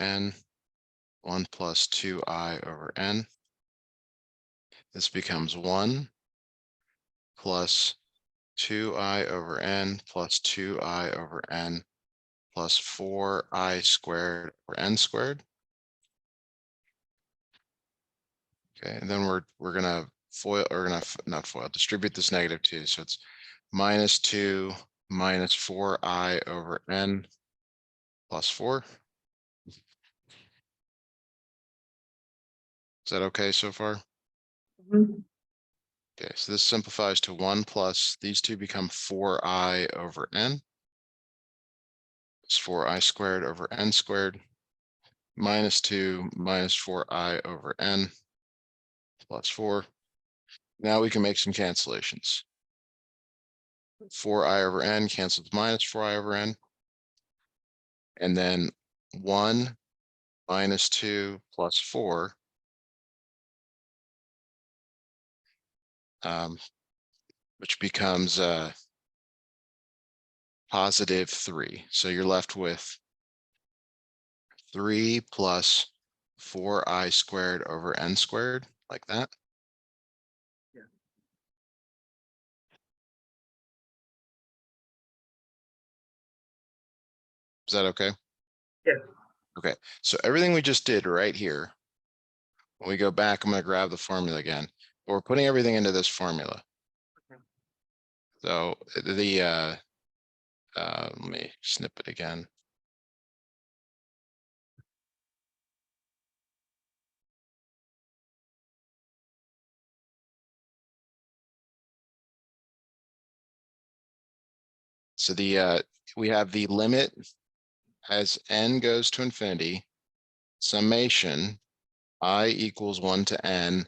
n, 1 plus 2I over n. This becomes 1 plus 2I over n plus 2I over n plus 4I squared over n squared. Okay, and then we're gonna foil, or not foil, distribute this -2. So it's -2 minus 4I over n plus 4. Is that okay so far? Mhm. Okay, so this simplifies to 1 plus, these two become 4I over n. It's 4I squared over n squared -2 minus 4I over n plus 4. Now we can make some cancellations. 4I over n cancels minus 4I over n. And then 1 minus 2 plus 4, which becomes positive 3. So you're left with 3 plus 4I squared over n squared, like that. Yeah. Is that okay? Yeah. Okay, so everything we just did right here, when we go back, I'm going to grab the formula again. But we're putting everything into this formula. Okay. So let me snip it again. So we have the limit as n goes to infinity, summation I equals 1 to n,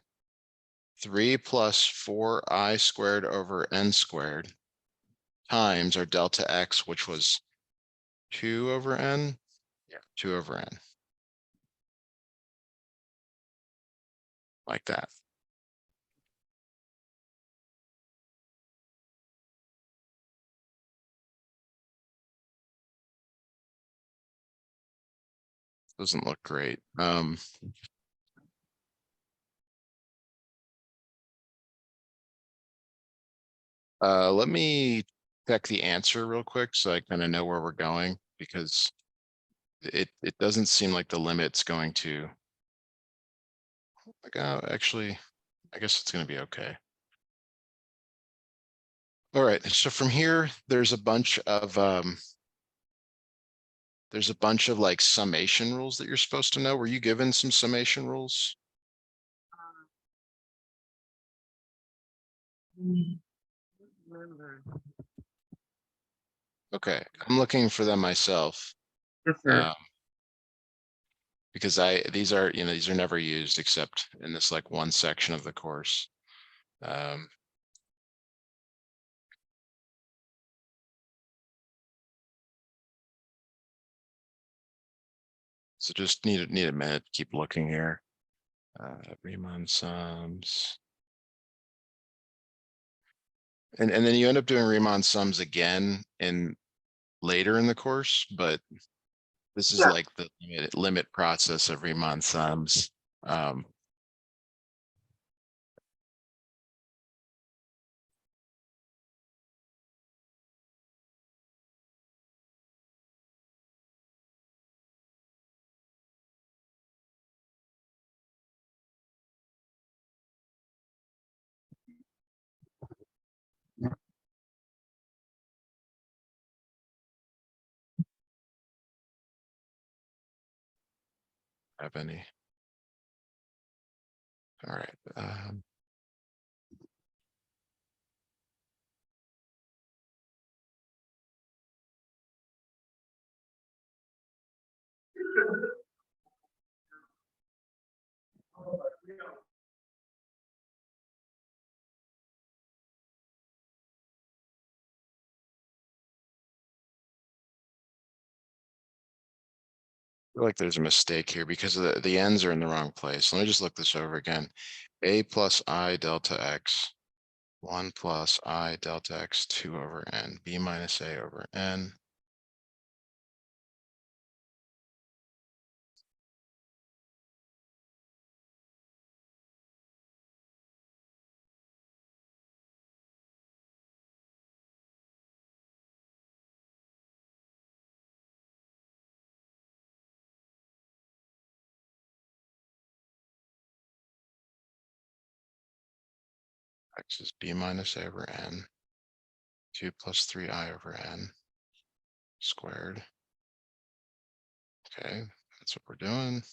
3 plus 4I squared over n squared times our delta x, which was 2 over n. Yeah, 2 over n. Like that. Doesn't look great. Let me check the answer real quick so I kind of know where we're going, because it doesn't seem like the limit's going to, like, actually, I guess it's going to be okay. All right, so from here, there's a bunch of like summation rules that you're supposed to know. Were you given some summation rules? Remember. Okay, I'm looking for them myself. Yes, sir. Because these are never used except in this like one section of the course. So just need a minute to keep looking here. Riemann sums. And then you end up doing Riemann sums again later in the course, but this is Yeah. like the limit process of Riemann sums. Have any? All right. I feel like there's a mistake here because the ends are in the wrong place. Let me just look this over again. A plus I delta x, 1 plus I delta x, 2 over n, b minus a over n. X is b minus a over n. 2 plus 3i over n squared. Okay, that's what we're doing.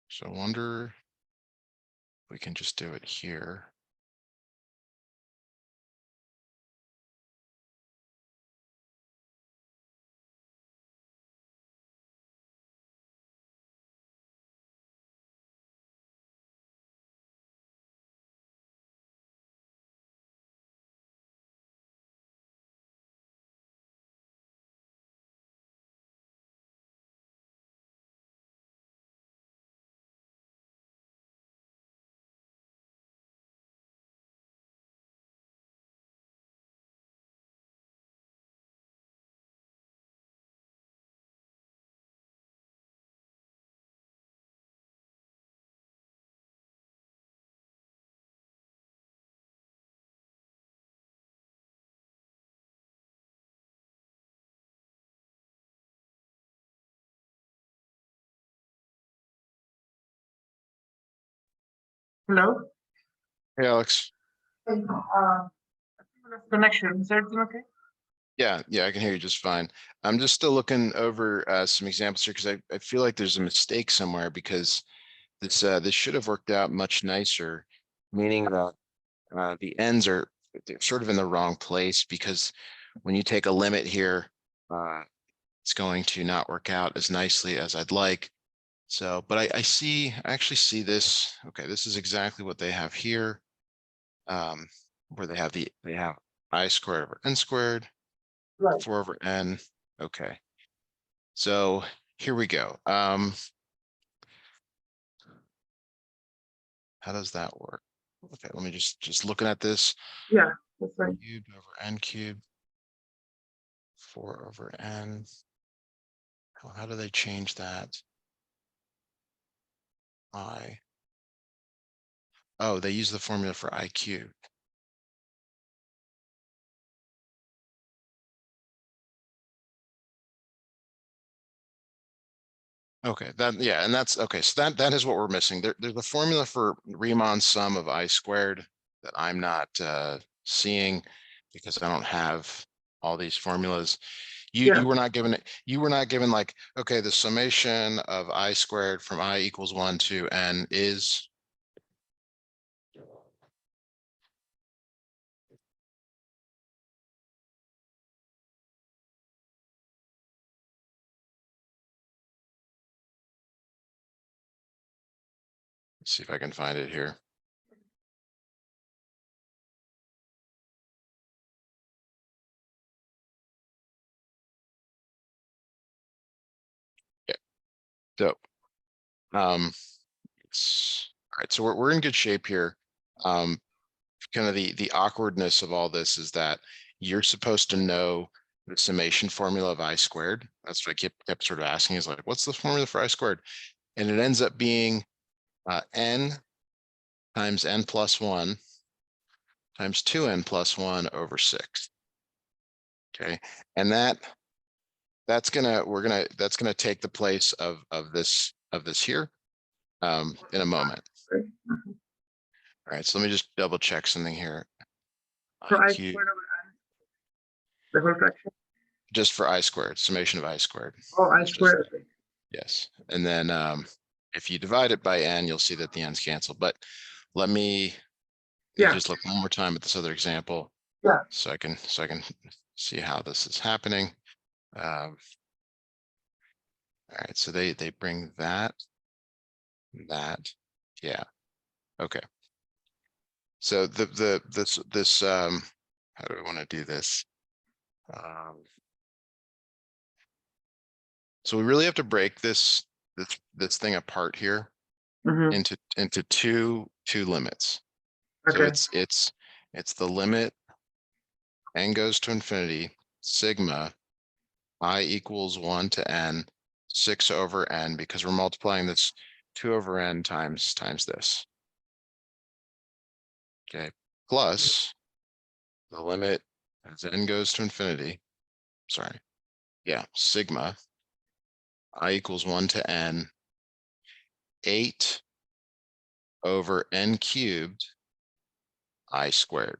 So I wonder if we can just do it here. Hello? Hey, Alex. Connection, is everything okay? Yeah, I can hear you just fine. I'm just still looking over some examples here because I feel like there's a mistake somewhere because this should have worked out much nicer, meaning that the ends are they're sort of in the wrong place because when you take a limit here, it's going to not work out as nicely as I'd like. So, but I actually see this. Okay, this is exactly what they have here, where they have I squared over n squared, Right. 4 over n. Okay, so here we go. How does that work? Okay, let me just looking at this. Yeah, that's right. Cubed over n cubed, 4 over n. How do they change that? I. Oh, they use the formula for I cubed. Okay, yeah, and that's okay. So that is what we're missing. There's a formula for Riemann sum of I squared that I'm not seeing because I don't have all these formulas. Yeah. You were not given it. You were not given like, okay, the summation of I squared from I equals 1 to n is. Let's see if I can find it here. Yeah. So, all right. So we're in good shape here. Kind of the awkwardness of all this is that you're supposed to know the summation formula of I squared. That's what I kept sort of asking is like, what's the formula for I squared? And it ends up being n times n plus 1 times 2n plus 1 over 6. Okay, and that's gonna take the place of this here in a moment. Right. All right, so let me just double check something here. So I IQ squared over n, the whole fraction. just for I squared, summation of I squared. Oh, I It's just squared. Okay. yes, and then if you divide it by n, you'll see that the n's cancel. But let me Yeah. just look one more time at this other example, Yeah. so I can see how this is happening. All right, so they bring that, yeah, okay. So this how do I want to do this? So we really have to break this thing apart here Mm-hmm. into two limits. So Okay. it's the limit n goes to infinity, sigma I equals 1 to n, 6 over n, because we're multiplying this 2 over n times this. Okay, plus the limit as n goes to infinity, sorry, yeah, sigma I equals 1 to n, 8 over n cubed I squared.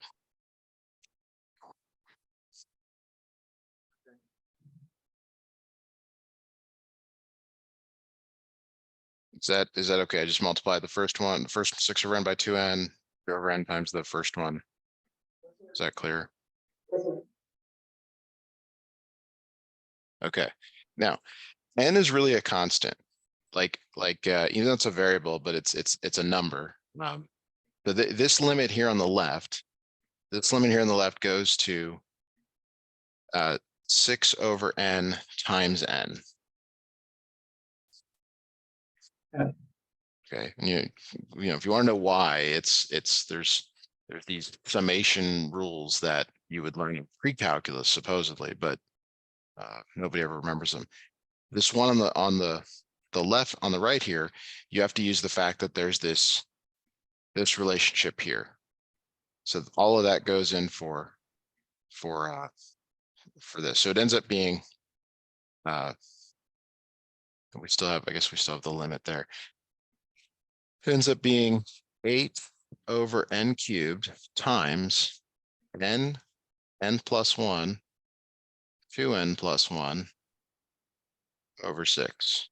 Is that okay? I just multiply the first one, the first 6 over n by 2n, 2 over n times the first one. Is that clear? Okay. Now, n is really a constant. Even though it's a variable, but it's a number. But this limit here on the left, goes to 6 over n times n. Okay, and you know, if you want to know why, there's these summation rules that you would learn in pre-calculus supposedly, but nobody ever remembers them. This one on the left, on the right here, you have to use the fact that there's this relationship here. So all of that goes in for this. So it ends up being we still have, I guess we still have the limit there. It ends up being 8 over n cubed times n plus 1 2n plus 1 over 6.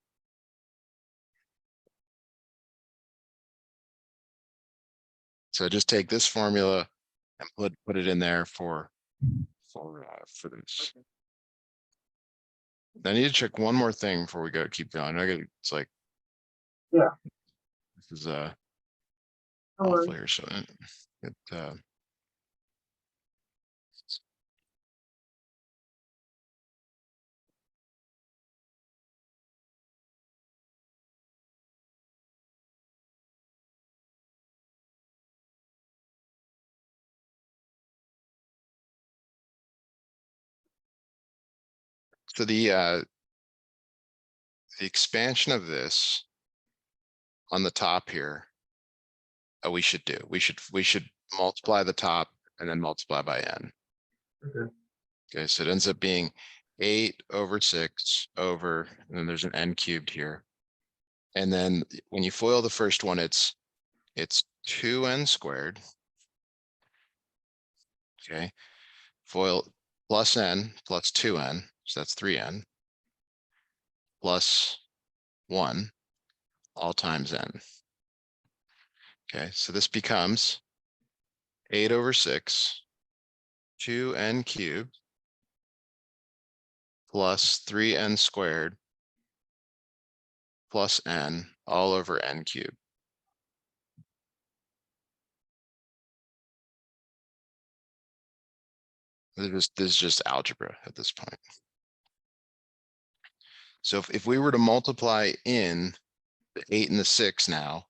So just take this formula and put it in there for this. I need to check one more thing before we keep going. It's like, Yeah. This is No awful worries. here. So so the expansion of this on the top here, we should multiply the top and then multiply by n. Okay. Okay, so it ends up being 8 over 6 over, and then there's an n cubed here. And then when you FOIL the first one, it's 2n squared. Okay, FOIL plus n plus 2n, so that's 3n, plus 1, all times n. Okay, so this becomes 8 over 6, 2n cubed, plus 3n squared, plus n, all over n cubed. This is just algebra at this point. So if we were to multiply in the 8 and the 6 now,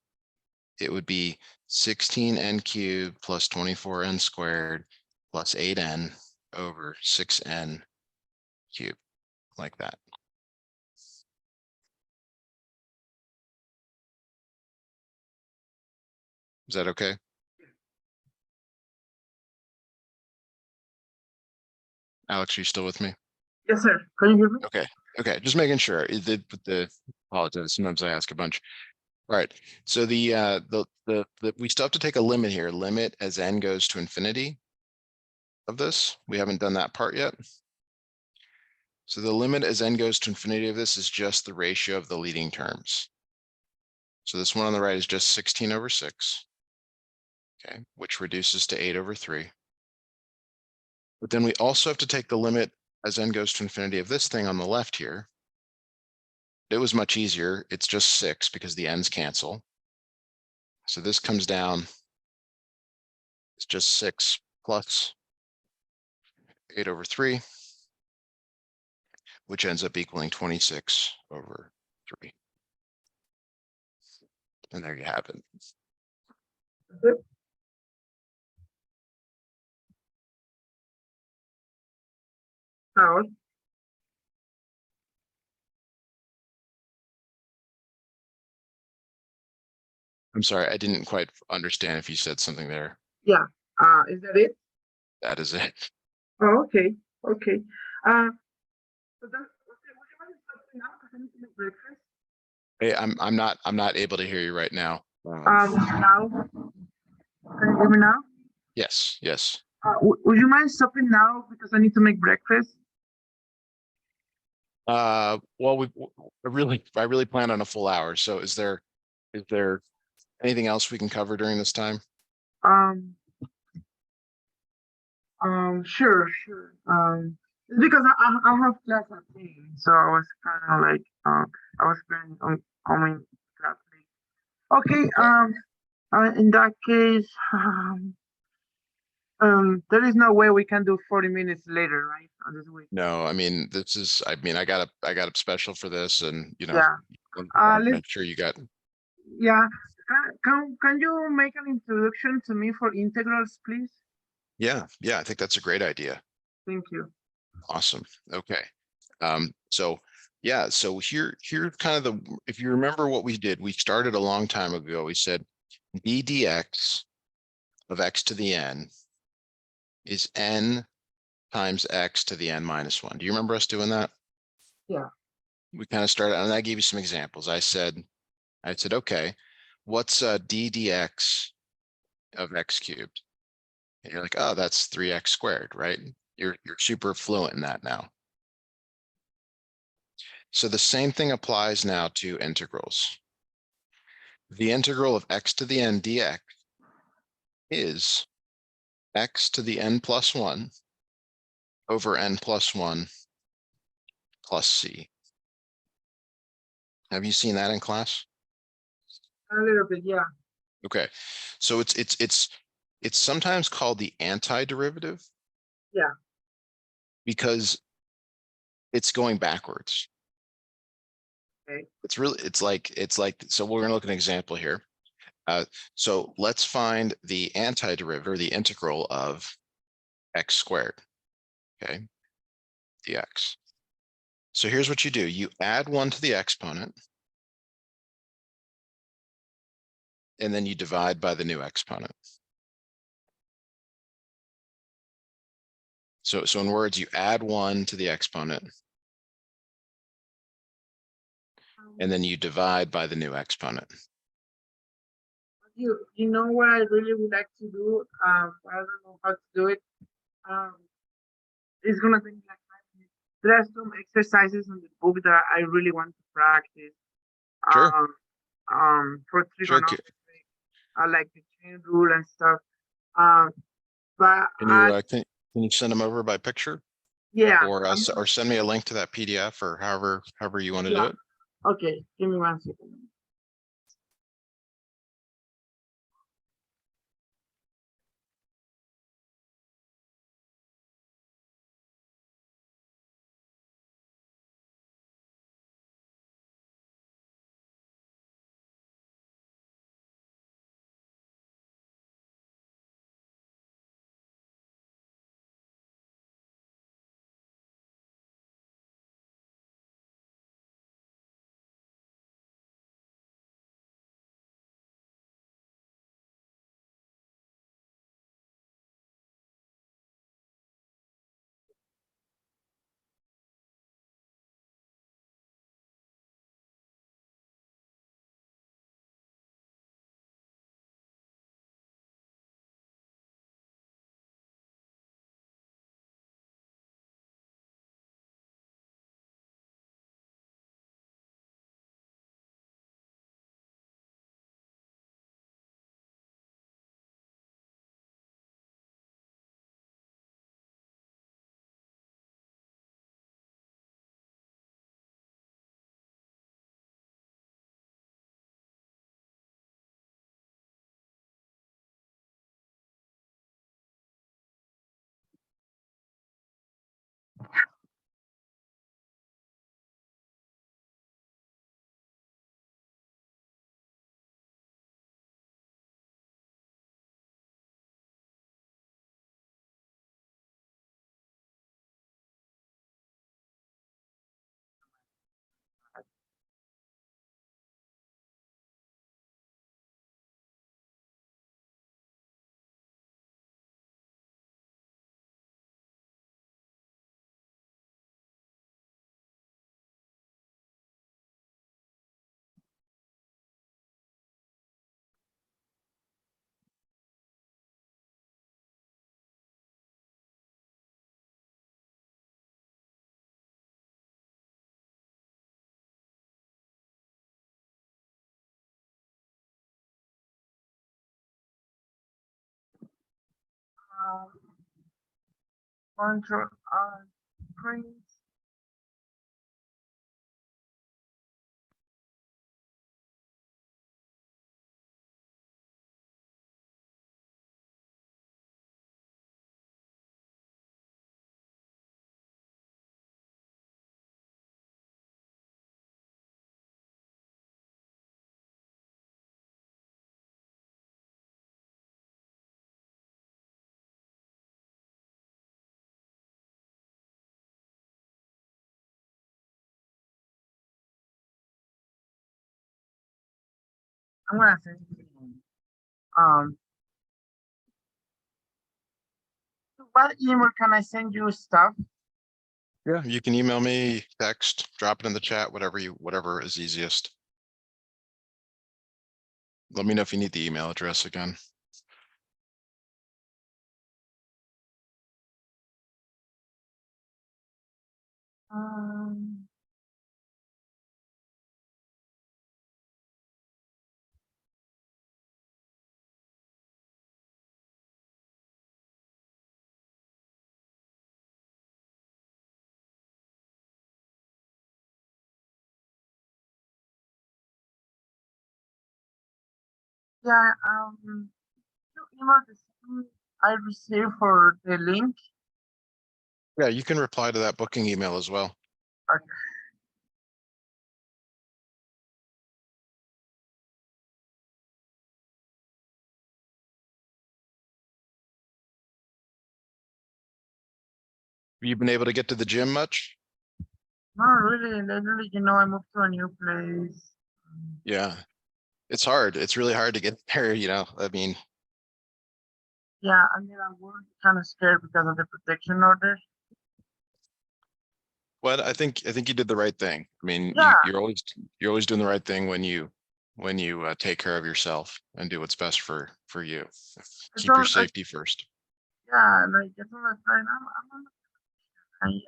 it would be 16n cubed plus 24n squared plus 8n over 6n cubed, like that. Is that okay? Alex, are you still with me? Yes, sir. Can you hear me? Okay. Okay, just making sure. Apologize. Sometimes I ask a bunch. All right. So we still have to take a limit here. Limit as n goes to infinity of this. We haven't done that part yet. So the limit as n goes to infinity of this is just the ratio of the leading terms. So this one on the right is just 16 over 6. Okay, which reduces to 8 over 3. But then we also have to take the limit as n goes to infinity of this thing on the left here. It was much easier. It's just 6 because the n's cancel. So this comes down. It's just 6 plus 8 over 3, which ends up equaling 26 over 3. And there you have it. Yep. Now, I'm sorry, I didn't quite understand if you said something there. yeah. Is that it? That is it. Oh, okay. Okay. So then, okay, would you mind stopping now because I need to make breakfast? Hey, I'm not able to hear you right now. Now, can you hear me now? Yes, yes. Would you mind stopping now because I need to make breakfast? Well, I really plan on a full hour. So is there anything else we can cover during this time? Um, sure, sure. It's because I have class at 10, so I was kind of like, I was planning on coming to class late. Okay, Okay. in that case, there is no way we can do 40 minutes later, right? On this week. No, I mean, I got up special for this and, Yeah. want to Let make sure you got, yeah. Can you make an introduction to me for integrals, please? yeah, I think that's a great idea. Thank you. Awesome. Okay. So yeah, so here kind of if you remember what we did, we started a long time ago. We said d dx of x to the n is n times x to the n minus one. Do you remember us doing that? Yeah. We kind of started, and I gave you some examples. I said, okay, what's d dx of x cubed? And you're like, oh, that's 3x squared, right? You're super fluent in that now. So the same thing applies now to integrals. The integral of x to the n dx is x to the n plus 1 over n plus 1 plus c. Have you seen that in class? A little bit, yeah. Okay, so it's sometimes called the antiderivative Yeah. because it's going backwards. Okay. It's like so we're gonna look at an example here. So let's find the antiderivative or the integral of x squared. Okay, dx. So here's what you do. You add 1 to the exponent, and then you divide by the new exponent. So in words, you add 1 to the exponent, and then you divide by the new exponent. You know what I really would like to do? I don't know how to do it. Um, it's gonna take like 5 minutes. There are some exercises in the book that I really want to practice. Sure, Um, for sure. trigonometry, I like the chain rule and stuff. Um, but Can you send them over by picture yeah, or I'm gonna, or send me a link to that PDF or however you want to do yeah. it? Okay, give me 1 second. Control print. I'm gonna send you. What email can I send you stuff? Yeah, you can email me, text, drop it in the chat, whatever is easiest. Let me know if you need the email address again. Um, yeah, you email the same I received for the link. Yeah, you can reply to that booking email as well. Okay. Have you been able to get to the gym much? Not really. Lately, I moved to a new place. Yeah, it's hard. It's really hard to get there, I mean, Yeah, I mean, I was kind of scared because of the protection order. but I think you did the right thing. I mean, Yeah, you're always doing the right thing when you take care of yourself and do what's best for you. I Keep your told, I, safety first. yeah, like I told my friend,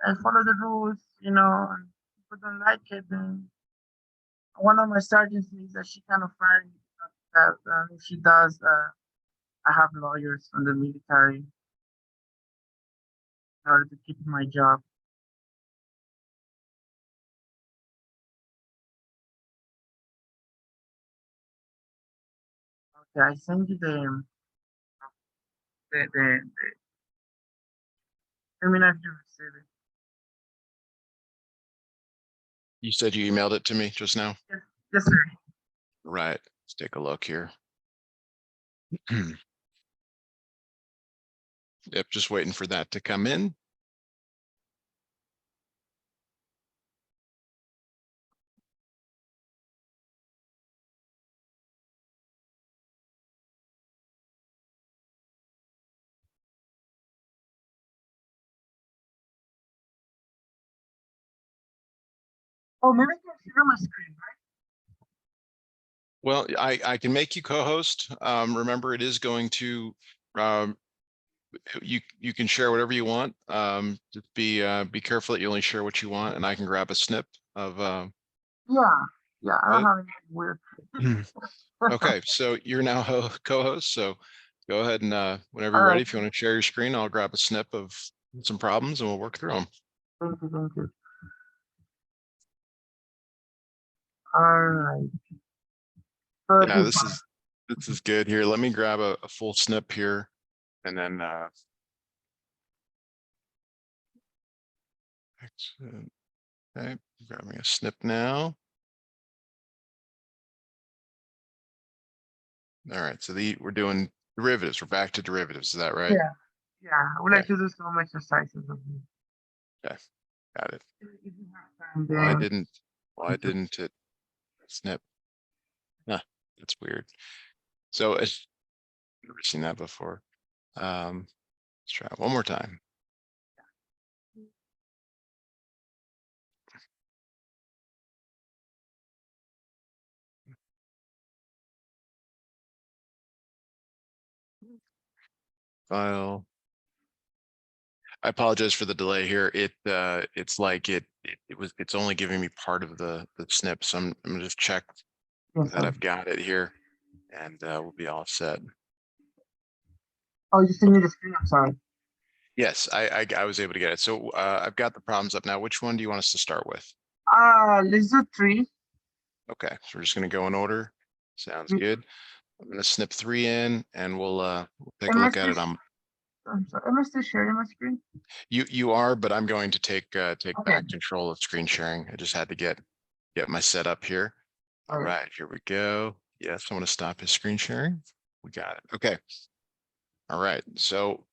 I follow the rules, and people don't like it. Then one of my sergeants is that she kind of fired me because that if she does, I have lawyers from the military in order to keep my job. Okay, I send you the let me know if you receive it. You said you emailed it to me just now. Yes, yes, sir. Right. Let's take a look here. Yep, just waiting for that to come in. Oh, maybe I can share my screen, right? Well, I can make you co-host. Remember, it is going to, you can share whatever you want. Just be careful that you only share what you want, and I can grab a snip of. Yeah, yeah. I don't It. have anything weird. Okay, so you're now co-host. So go ahead and whenever All you're right. ready, if you want to share your screen, I'll grab a snip of some problems and we'll work through them. Thank you, thank you. All right. So Yeah, this this is good. Here, let me grab a full snip here, and then excellent. Okay, grabbing a snip now. All right, so we're doing derivatives. We're back to derivatives. Is that right? yeah, yeah. I would like Okay, to do some exercises of this. okay, got it. If you have time, Why then didn't it snip? Huh, that's weird. So it's never seen that before. Let's try it one more time. File. I apologize for the delay here. It's like it's only giving me part of the snip. So I'm gonna just check yes, that I've got it here, and we'll be all set. Oh, you sent me the screen. I'm sorry. Yes, I was able to get it. So I've got the problems up now. Which one do you want us to start with? Let's do 3. Okay, so we're just gonna go in order. Sounds Mm. good. I'm gonna snip 3 in and we'll take a Am I look at still? it. I'm sorry. Am I still sharing my screen? You are, but I'm going to take Okay. back control of screen sharing. I just had to get my setup here. All All right. right, here we go. Yes, I want to stop his screen sharing. We got it. Okay. All right. So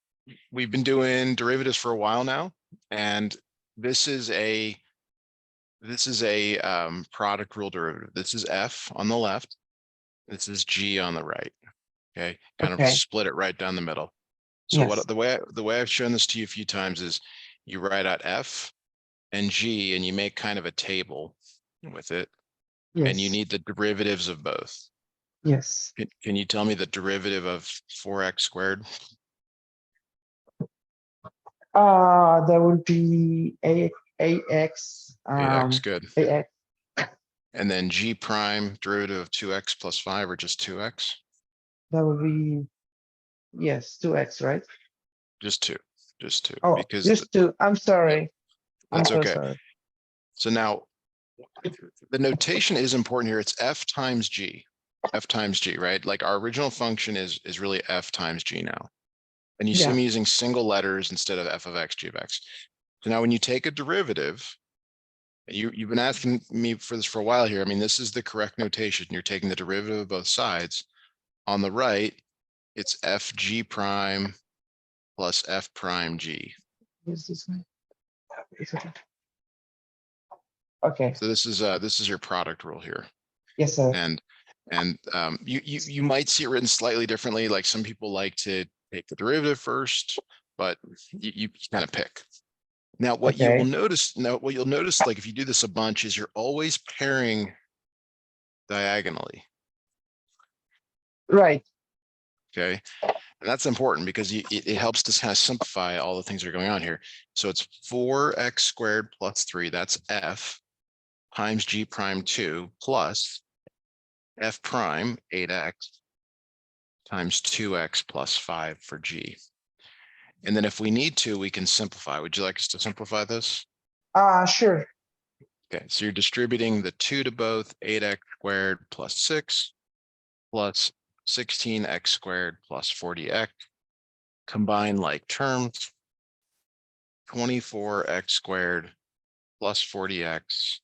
we've been doing derivatives for a while now, and this is a product rule derivative. This is F on the left. This is G on the right. Okay, kind of Okay. split it right down the middle. So Yes. what the way I've shown this to you a few times is you write out F and G and you make kind of a table with it, and you Yes. need the derivatives of both. Yes. Can you tell me the derivative of 4x squared? There will be ax 8x, good. ax. And then G prime derivative of 2x plus 5 or just 2x? That will be yes 2x, right? Just 2, just 2, Oh, because just 2. I'm yep, sorry. I'm that's so okay. sorry. So now the notation is important here. It's F times G, right? Like our original function is really F times G now. And you see Yeah. me using single letters instead of F of X, G of X. So now when you take a derivative, you've been asking me for this for a while here. I mean, this is the correct notation. You're taking the derivative of both sides. On the right, it's F G prime plus F prime G. Is this one? It's okay. Okay. So this is your product rule here. Yes, sir. And you might see it written slightly differently. Like some people like to take the derivative first, but you kind of pick. Now, what Okay. you'll notice, like if you do this a bunch, is you're always pairing diagonally. Right. Okay, and that's important because it helps to kind of simplify all the things that are going on here. So it's 4x squared plus 3, that's F, times G prime 2 plus F prime 8x times 2x plus 5 for G. And then if we need to, we can simplify. Would you like us to simplify this? Sure. Okay, so you're distributing the 2 to both, 8x squared plus 6 plus 16x squared plus 40x. Combine like terms, 24x squared plus 40x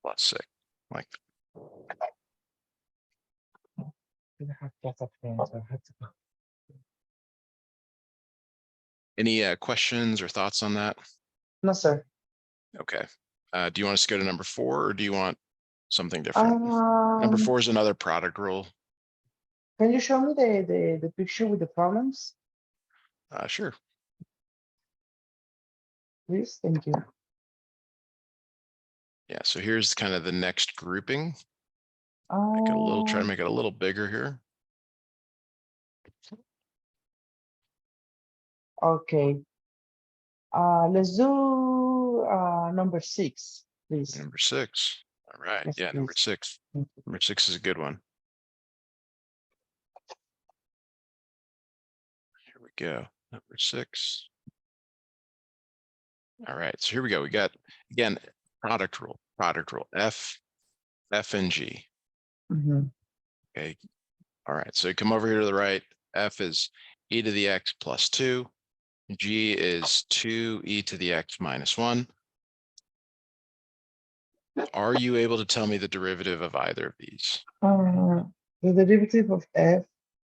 plus 6. Like any questions or thoughts on that? No, sir. Okay. Do you want us to go to number 4 or do you want something different? Number 4 is another product rule. Can you show me the picture with the problems, Sure. please? Thank you. Yeah, so here's kind of the next grouping. Try to make it a little bigger here. Okay. Let's do number 6, please. Number 6. All right. Yes, Yeah, number please. 6. Number 6 is a good one. Here we go. Number 6. All right. So here we go. We got, again, product rule, F and G. Mm-hmm. Okay. All right. So you come over here to the right. F is e to the x plus 2. G is 2e to the x minus 1. Are you able to tell me the derivative of either of these? The derivative of f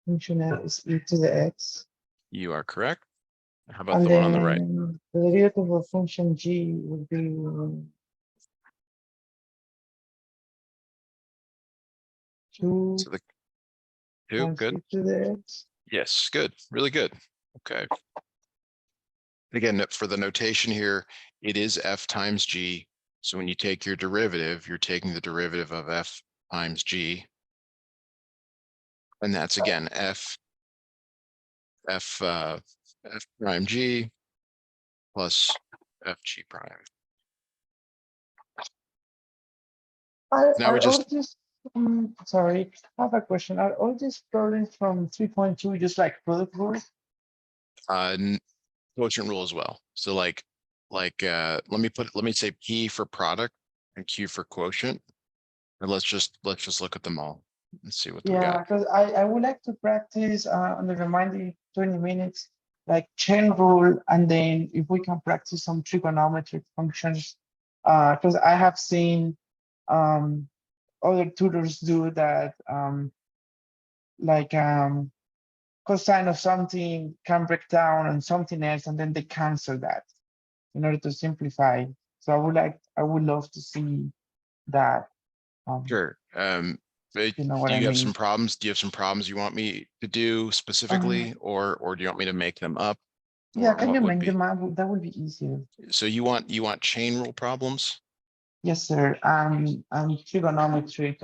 function f is e to the x, You are correct. How about and the one on the right? then the derivative of function g would be 2 So the 2, times good. e to the x. Yes, good. Really good. Okay. Again, for the notation here, it is F times G. So when you take your derivative, you're taking the derivative of F times G. And that's again, F prime G plus F G prime. I Now I we just, always Sorry, I have a question. Are all these problems from 3.2 just like product rule? Quotient rule as well. So let me say P for product and Q for quotient. And let's just look at them all and see what we Yeah, got. because I would like to practice on the remaining 20 minutes, like chain rule, and then if we can practice some trigonometric functions, because I have seen other tutors do that, like cosine of something can break down on something else, and then they cancel that in order to simplify. So I would love to see that. Sure. You know what Do I you have mean? some problems? Do you have some problems you want me to do specifically, or do you want me to make them up? Yeah, Or can what you would make be? them up? That would be easier. So you want chain rule problems? Yes, sir. And trigonometric,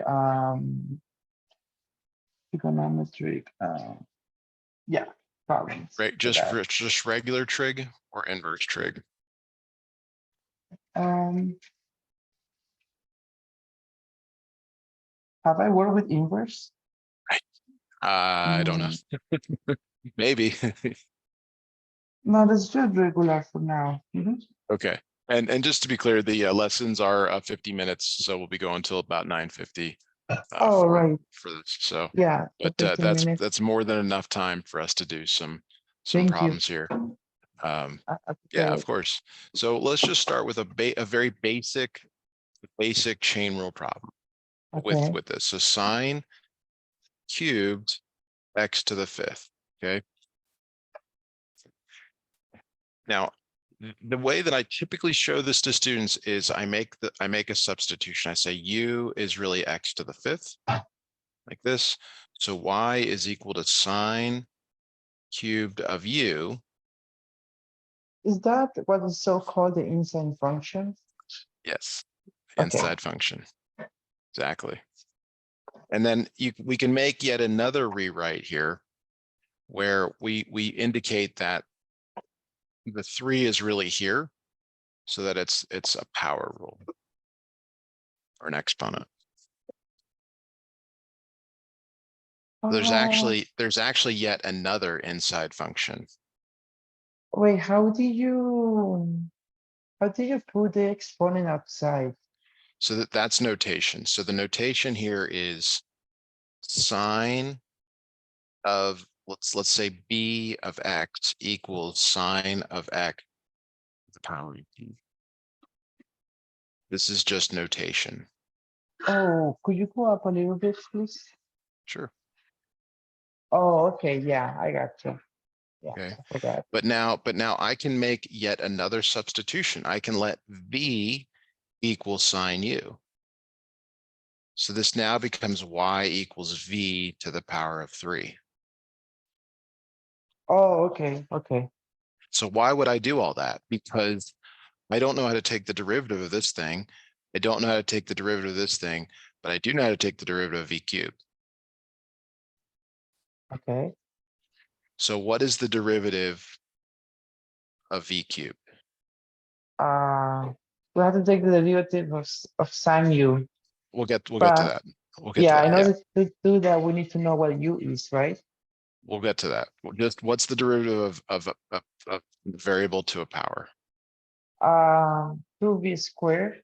yeah, problems Right, for that. just regular trig or inverse trig? Um, have I worked with inverse? I don't know. Mm, Maybe. no, that's just regular for now. Mhm. Okay. And just to be clear, the lessons are 50 minutes, so we'll be going until about 9:50 Oh, right. for this. So, Yeah, the but 15 minutes. that's more than enough time for us to do some Thank you. problems here. I Yeah, prepared of it. course. So let's just start with a very basic chain rule problem Okay. with this. So sine cubed x to the fifth. Okay. Now, the way that I typically show this to students is I make a substitution. I say u is really x to the fifth, like this. So y is equal to sine cubed of u. Is that what is so-called the inside function? Yes, Okay. inside function. Exactly. And then we can make yet another rewrite here where we indicate that the 3 is really here so that it's a power rule or an exponent. There's Oh, actually yet another inside function. wait, how did you put the exponent outside? So that's notation. So the notation here is sine of let's say b of x equals sine of x to the power of t. This is just notation. Oh, could you go up a little bit, please? Sure. Oh, okay, yeah, I got you. Yeah, Okay. I forgot. But now I can make yet another substitution. I can let v equal sine u. So this now becomes y equals v to the power of 3. Oh, okay, okay. So why would I do all that? Because I don't know how to take the derivative of this thing. I don't know how to take the derivative of this thing, but I do know how to take the derivative of v cubed. Okay. So what is the derivative of v cubed? Uh, we have to take the derivative of sine u. We'll get to But that. We'll get to yeah, that. in Yeah, order to do that, we need to know what u is, right? we'll get to that. Just what's the derivative of a variable to a power? 2v squared,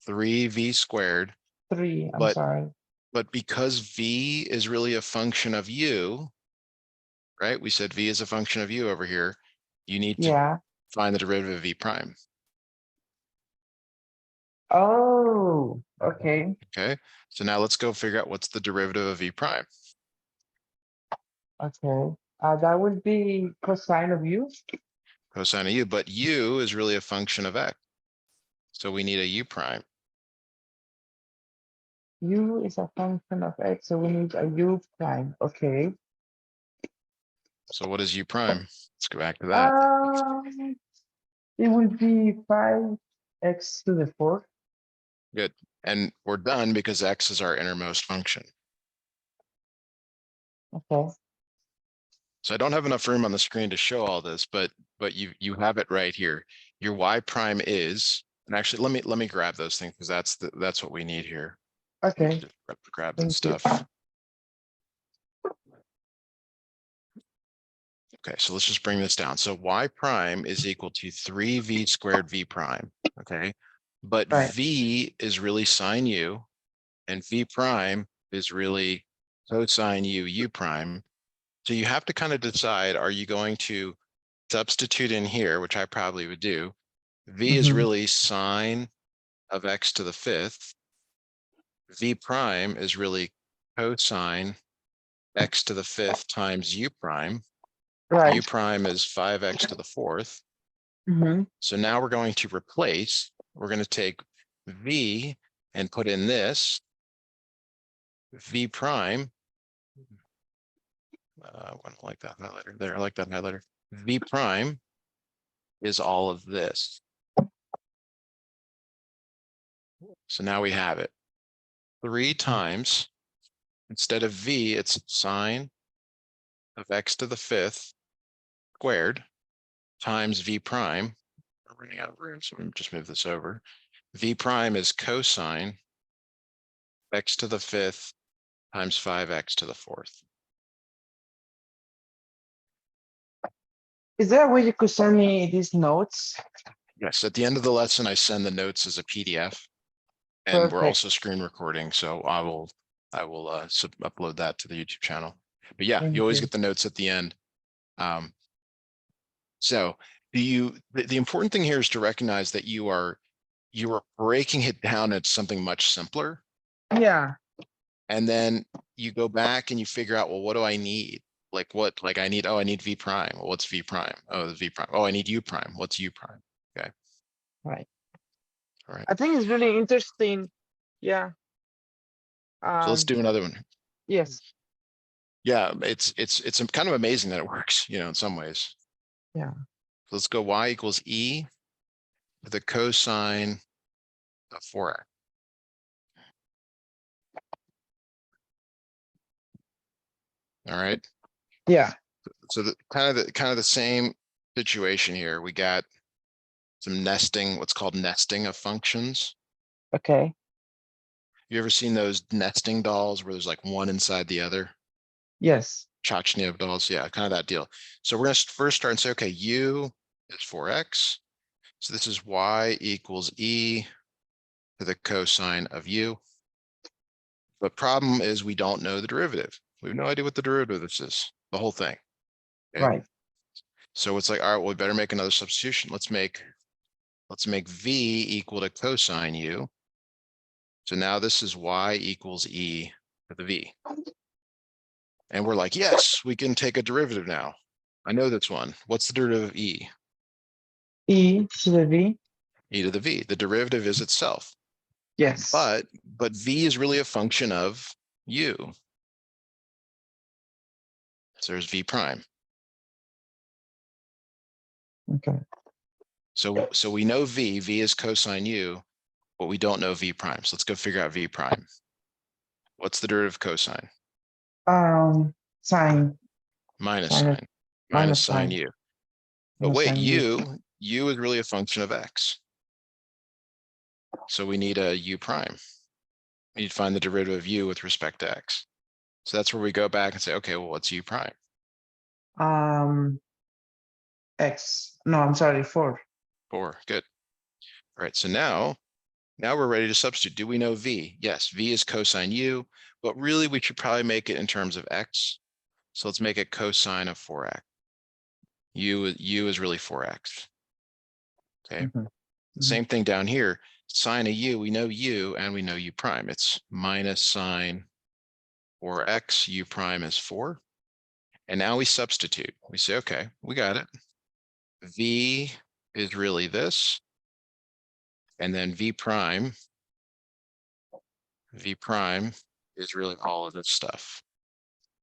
3v squared. 3, I'm But sorry. because v is really a function of u, right? We said v is a function of u over here. You need to Yeah. find the derivative of v prime. Oh, okay. Okay, so now let's go figure out what's the derivative of v prime. Okay. That would be cosine of u. Cosine of u, but u is really a function of x. So we need a u prime. U is a function of x, so we need a u prime. Okay. So what is u prime? Let's go back to that. Um, it would be 5x to the 4th. Good. And we're done because x is our innermost function. Okay. So I don't have enough room on the screen to show all this, but you have it right here. Your y prime is, and actually let me grab those things because that's what we need here. Okay, Just grab that thank you. stuff. Okay, so let's just bring this down. So y prime is equal to 3v squared v prime, okay? But Right. v is really sine u, and v prime is really cosine u prime. So you have to kind of decide, are you going to substitute in here, which I probably would do. V is Mhm. really sine of x to the fifth. V prime is really cosine x to the fifth times u prime. U Right. prime is 5x to the fourth. Mhm. So now we're going to replace, we're going to take v and put in this v prime. I don't like that highlighter there. I like that highlighter. V prime is all of this. So now we have it 3 times, instead of v, it's sine of x to the fifth squared times v prime. We're running out of room, so let me just move this over. V prime is cosine x to the fifth times 5x to the fourth. Is there a way you could send me these notes? Yes, at the end of the lesson, I send the notes as a PDF. And we're Perfect. also screen recording, so I will upload that to the YouTube channel. But yeah, you Thank always you. get the notes at the end. So the important thing here is to recognize that you are breaking it down into something much simpler. Yeah. And then you go back and you figure out, well, what do I need? Like what, like I need V prime. Well, what's V prime? Oh, the V prime. Oh, I need U prime. What's U prime? Okay. Right. All right. I think it's really interesting. Yeah. So let's do another one. Yes. Yeah, it's kind of amazing that it works, in some ways. Yeah. So let's go y equals e to the cosine of 4x. All right. Yeah. So the kind of the same situation here. We got some nesting, what's called nesting of functions. Okay. You ever seen those nesting dolls where there's like one inside the other? Yes. Chachnev dolls, yeah, kind of that deal. So we're gonna first start and say, okay, u is 4x. So this is y equals e to the cosine of u. The problem is we don't know the derivative. We have no idea what the derivative of this is, the whole thing. Okay. Right. So it's like, all right, well, we better make another substitution. Let's make v equal to cosine u. So now this is y equals e to the v. And we're like, yes, we can take a derivative now. I know this one. What's the derivative of e? E to the V. E to the v. The derivative is itself. Yes. But v is really a function of u. So there's v prime. Okay. So we know v is cosine u, but we don't know v prime. So let's go figure out v prime. What's the derivative of cosine? Sine. Minus Sine. sine. Minus sine Sine. u. But Minus wait, sine U. u is really a function of x. So we need a u prime. We need to find the derivative of u with respect to x. So that's where we go back and say, okay, well, what's u prime? X. No, I'm sorry, 4. 4, good. All right, so now we're ready to substitute. Do we know v? Yes, v is cosine u, but really we should probably make it in terms of x. So let's make it cosine of 4x. U is really 4x. Okay. Same thing down here. Sine of u, we know u and we know u prime. It's minus sine 4x, u prime is 4. And now we substitute. We say, okay, we got it. V is really this. And then v prime is really all of this stuff.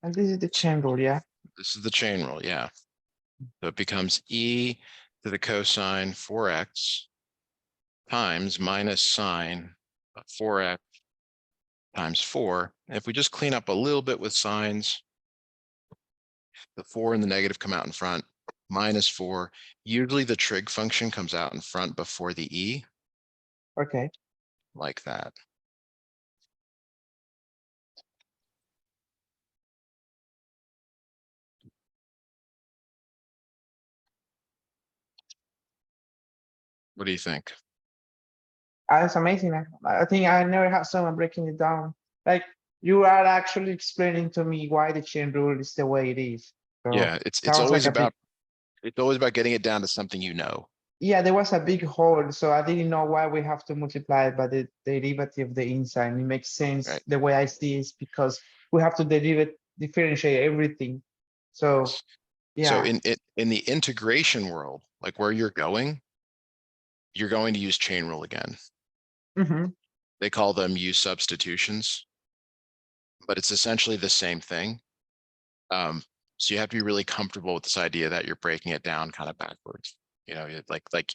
And this is the chain rule, yeah? This is the chain rule, yeah. So it becomes e to the cosine 4x times minus sine of 4x times 4. And if we just clean up a little bit with signs, the 4 and the negative come out in front, minus 4. Usually the trig function comes out in front before the e, Okay. like that. What do you think? It's amazing. I think I never had someone breaking it down. Like you are actually explaining to me why the chain rule is the way it is. So Yeah, that it's was always like a big, about, it's always about getting it down to something you know. yeah, there was a big hole. So I didn't know why we have to multiply by the derivative of the inside. It makes sense Right. the way I see it because we have to differentiate everything. So Yes. So yeah. in the integration world, like where you're going to use chain rule again. Mhm. They call them use substitutions, but it's essentially the same thing. So you have to be really comfortable with this idea that you're breaking it down kind of backwards. You know, like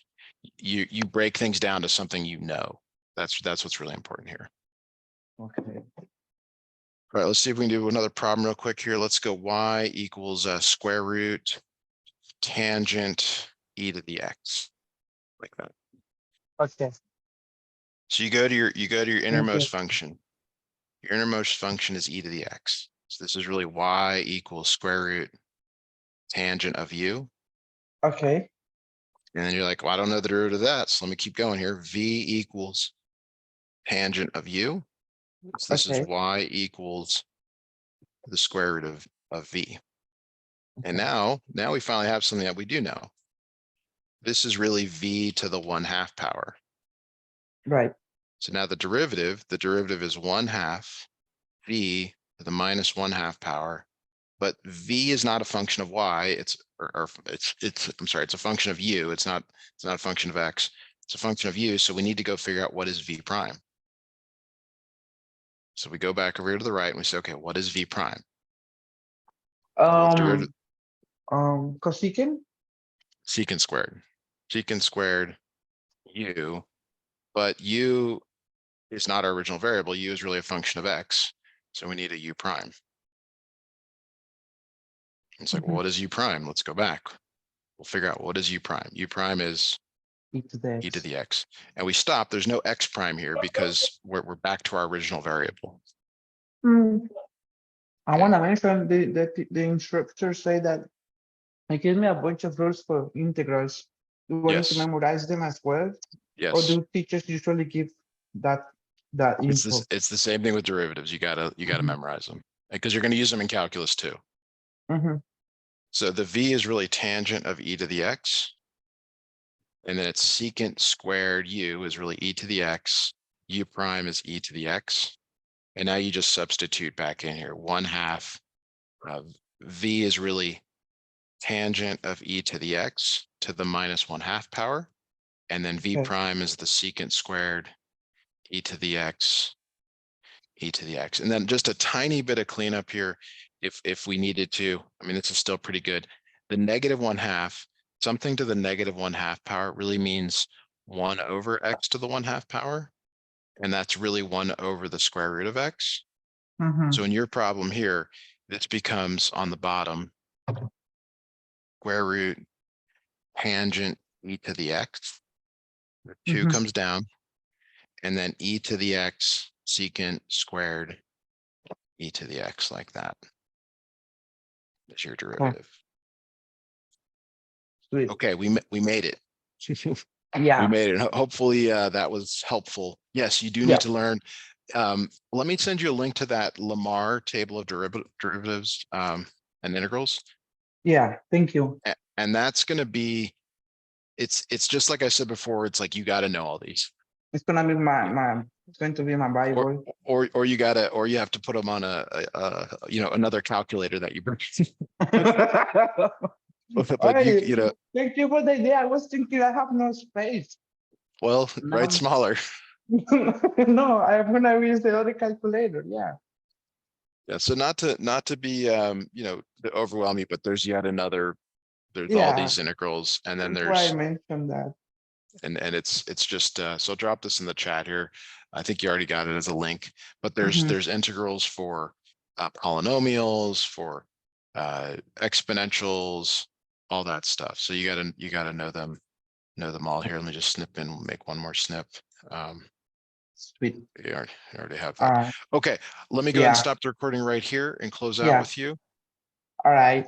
you break things down to something you know. That's what's really important here. Okay. All right, let's see if we can do another problem real quick here. Let's go y equals square root tangent e to the x, like that. Okay. So you go to your Thank innermost you. function. Your innermost function is e to the x. So this is really y equals square root tangent of u. Okay. And then you're like, well, I don't know the derivative of that. So let me keep going here. V equals tangent of u. So this is Okay. y equals the square root of v. And Okay. now we finally have something that we do know. This is really v to the 1/2 power. Right. So now the derivative is 1/2 v to the minus 1/2 power, but v is not a function of y. It's I'm sorry, it's a function of u. It's not a function of x. It's a function of u. So we need to go figure out what is v prime. So we go back over here to the right and we say, okay, what is v prime? Well, the derivative Cosecant? secant squared u, but u is not our original variable. U is really a function of x. So we need a u prime. It's like, well, Mhm. what is u prime? Let's go back. We'll figure out what is u prime. U prime is E to the e to X. the x. And we stop. There's no x prime here because we're back to our original variable. I Okay. want to mention the instructors say that it gives me a bunch of rules for integrals. Do I need to Yes. memorize them as well? Or Yes. do teachers usually give that info? It's the same thing with derivatives. You gotta Mhm. memorize them because you're going to use them in calculus too. Mhm. So the v is really tangent of e to the x. And then it's secant squared u is really e to the x. U prime is e to the x. And now you just substitute back in here. 1/2 v is really tangent of e to the x to the minus 1/2 power. And then v Okay. prime is the secant squared e to the x, e to the x. And then just a tiny bit of cleanup here if we needed to. I mean, this is still pretty good. The negative 1/2, something to the negative 1/2 power really means 1 over x to the 1/2 power. And that's really 1 over the square root of x. Mhm. So in your problem here, this becomes on the bottom square root tangent e to the x. The 2 Mhm. comes down, and then e to the x secant squared e to the x like that is your derivative. Sweet. Okay, we made it. We Yeah. made it. Hopefully that was helpful. Yes, you do Yeah. need to learn. Let me send you a link to that Lamar table of derivatives and integrals. Yeah. Thank you. And that's going to be, it's just like I said before, it's like you got to know all these. It's gonna be Yeah. it's going to be my Bible. Or you have to put them on a another calculator that you bring. But Hey, you know, thank you for the idea. I was thinking I have no space. well, write Now, smaller. no, I'm gonna use the other calculator. Yeah. Yeah, so not to be to overwhelm you, but there's yet another, there's all Yeah. these integrals, and then That's why I there's mentioned that. and it's just so I'll drop this in the chat here. I think you already got it as a link, but Mhm. there's integrals for polynomials, for exponentials, all that stuff. So you gotta know them all here. Let me just snip in, make one more snip. Sweet. You already have that. Okay, let me go ahead and Yeah. stop the recording right here and close out Yeah. with you. All right.